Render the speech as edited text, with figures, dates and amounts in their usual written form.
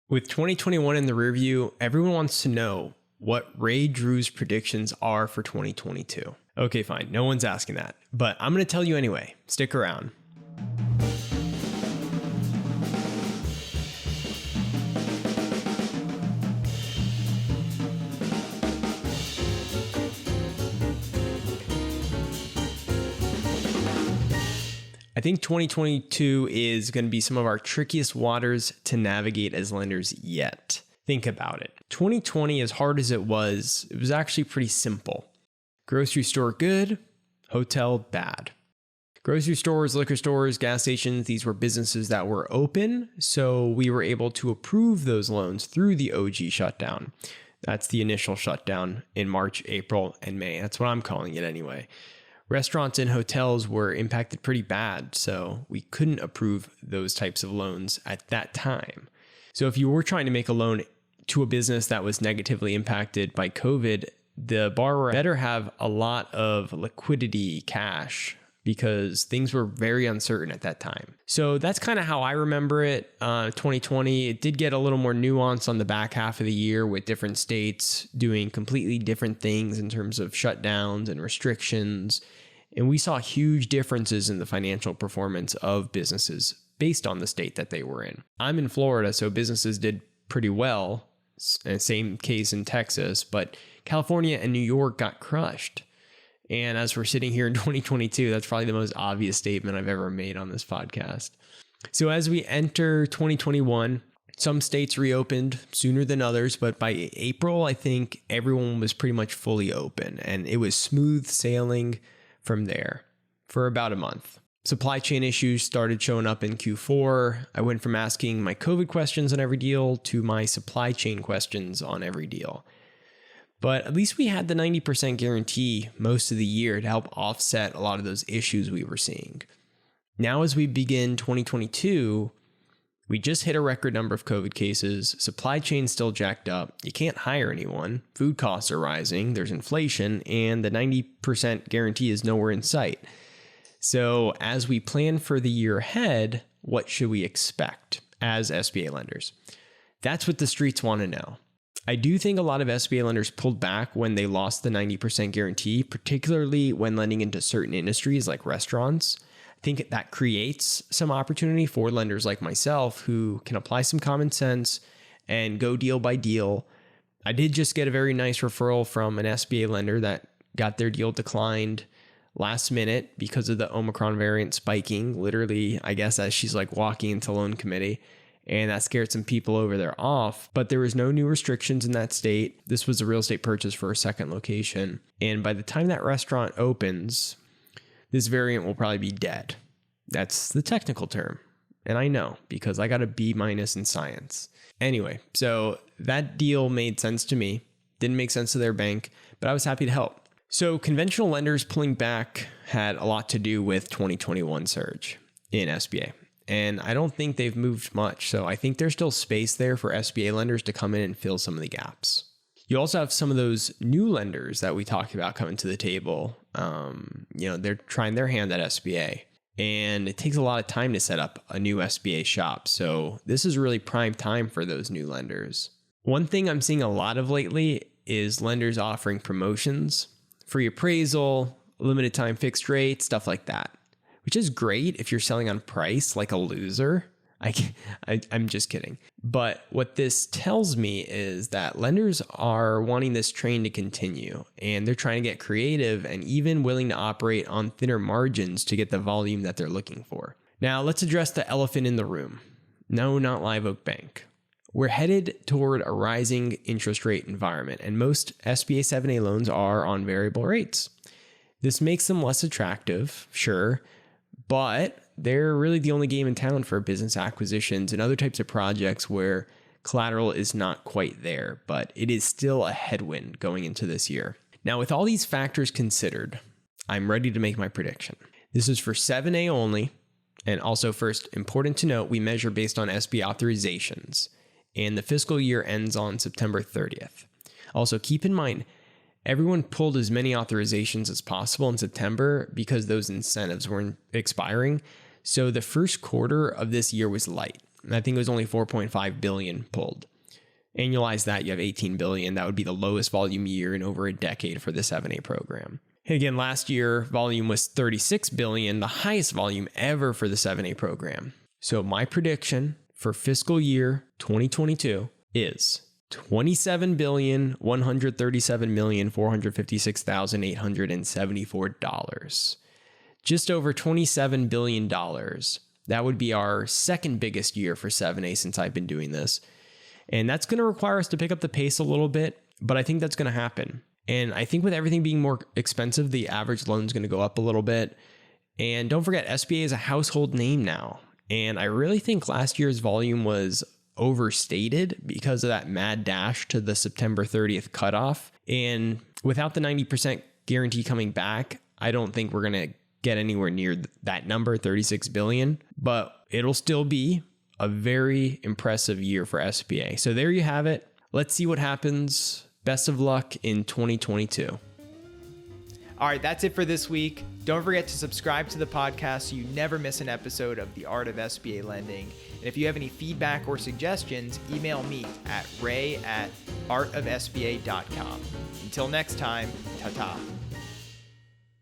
With 2021 in the rearview, everyone wants to know what Ray Drew's predictions are for 2022. Okay, fine. No one's asking that, but I'm going to tell you anyway. Stick around. I think 2022 is going to be some of our trickiest waters to navigate as lenders yet. Think about it. 2020, as hard as it was actually pretty simple. Grocery store good, hotel bad. Grocery stores, liquor stores, gas stations, these were businesses that were open, so we were able to approve those loans through the OG shutdown. That's the initial shutdown in March, April, and May. That's what I'm calling it anyway. Restaurants and hotels were impacted pretty bad, so we couldn't approve those types of loans at that time. So if you were trying to make a loan to a business that was negatively impacted by COVID, the borrower better have a lot of liquidity, cash, because things were very uncertain at that time. So that's kind of how I remember it. 2020, it did get a little more nuance on the back half of the year with different states doing completely different things in terms of shutdowns and restrictions. And we saw huge differences in the financial performance of businesses based on the state that they were in. I'm in Florida, so businesses did pretty well. Same case in Texas, but California and New York got crushed. And as we're sitting here in 2022, that's probably the most obvious statement I've ever made on this podcast. So as we enter 2021, some states reopened sooner than others, but by April, I think everyone was pretty much fully open and it was smooth sailing from there for about a month. Supply chain issues started showing up in Q4. I went from asking my COVID questions on every deal to my supply chain questions on every deal. But at least we had the 90% guarantee most of the year to help offset a lot of those issues we were seeing. Now, as we begin 2022, we just hit a record number of COVID cases. Supply chain's still jacked up. You can't hire anyone. Food costs are rising. There's inflation, and the 90% guarantee is nowhere in sight. So as we plan for the year ahead, what should we expect as SBA lenders? That's what the streets want to know. I do think a lot of SBA lenders pulled back when they lost the 90% guarantee, particularly when lending into certain industries like restaurants. I think that creates some opportunity for lenders like myself who can apply some common sense and go deal by deal. I did just get a very nice referral from an SBA lender that got their deal declined last minute because of the Omicron variant spiking, literally, I guess, as she's like walking into loan committee. And that scared some people over there off, but there was no new restrictions in that state. This was a real estate purchase for a second location. And by the time that restaurant opens, this variant will probably be dead. That's the technical term. And I know because I got a B- in science. Anyway, so that deal made sense to me. Didn't make sense to their bank, but I was happy to help. So conventional lenders pulling back had a lot to do with 2021 surge in SBA. And I don't think they've moved much. So I think there's still space there for SBA lenders to come in and fill some of the gaps. You also have some of those new lenders that we talked about coming to the table. They're trying their hand at SBA. And it takes a lot of time to set up a new SBA shop. So this is really prime time for those new lenders. One thing I'm seeing a lot of lately is lenders offering promotions, free appraisal, limited time fixed rate, stuff like that. Which is great if you're selling on price like a loser. I'm just kidding. But what this tells me is that lenders are wanting this train to continue and they're trying to get creative and even willing to operate on thinner margins to get the volume that they're looking for. Now let's address the elephant in the room. No, not Live Oak Bank. We're headed toward a rising interest rate environment and most SBA 7A loans are on variable rates. This makes them less attractive, sure, but they're really the only game in town for business acquisitions and other types of projects where collateral is not quite there, but it is still a headwind going into this year. Now, with all these factors considered, I'm ready to make my prediction. This is for 7A only, and also first, important to note, we measure based on SBA authorizations, and the fiscal year ends on September 30th. Also, keep in mind, everyone pulled as many authorizations as possible in September because those incentives weren't expiring. So the first quarter of this year was light. I think it was only 4.5 billion pulled. Annualize that, you have 18 billion. That would be the lowest volume year in over a decade for the 7A program. Again, last year, volume was 36 billion, the highest volume ever for the 7A program. So my prediction for fiscal year 2022 is $27,137,456,874. Just over $27 billion. That would be our second biggest year for 7A since I've been doing this. And that's going to require us to pick up the pace a little bit, but I think that's going to happen. And I think with everything being more expensive, the average loan is going to go up a little bit. And don't forget, SBA is a household name now. And I really think last year's volume was overstated because of that mad dash to the September 30th cutoff. And without the 90% guarantee coming back, I don't think we're going to get anywhere near that number, 36 billion, but it'll still be a very impressive year for SBA. So there you have it. Let's see what happens. Best of luck in 2022. All right, that's it for this week. Don't forget to subscribe to the podcast so you never miss an episode of The Art of SBA Lending. And if you have any feedback or suggestions, email me at ray@artofsba.com. Until next time, ta-ta.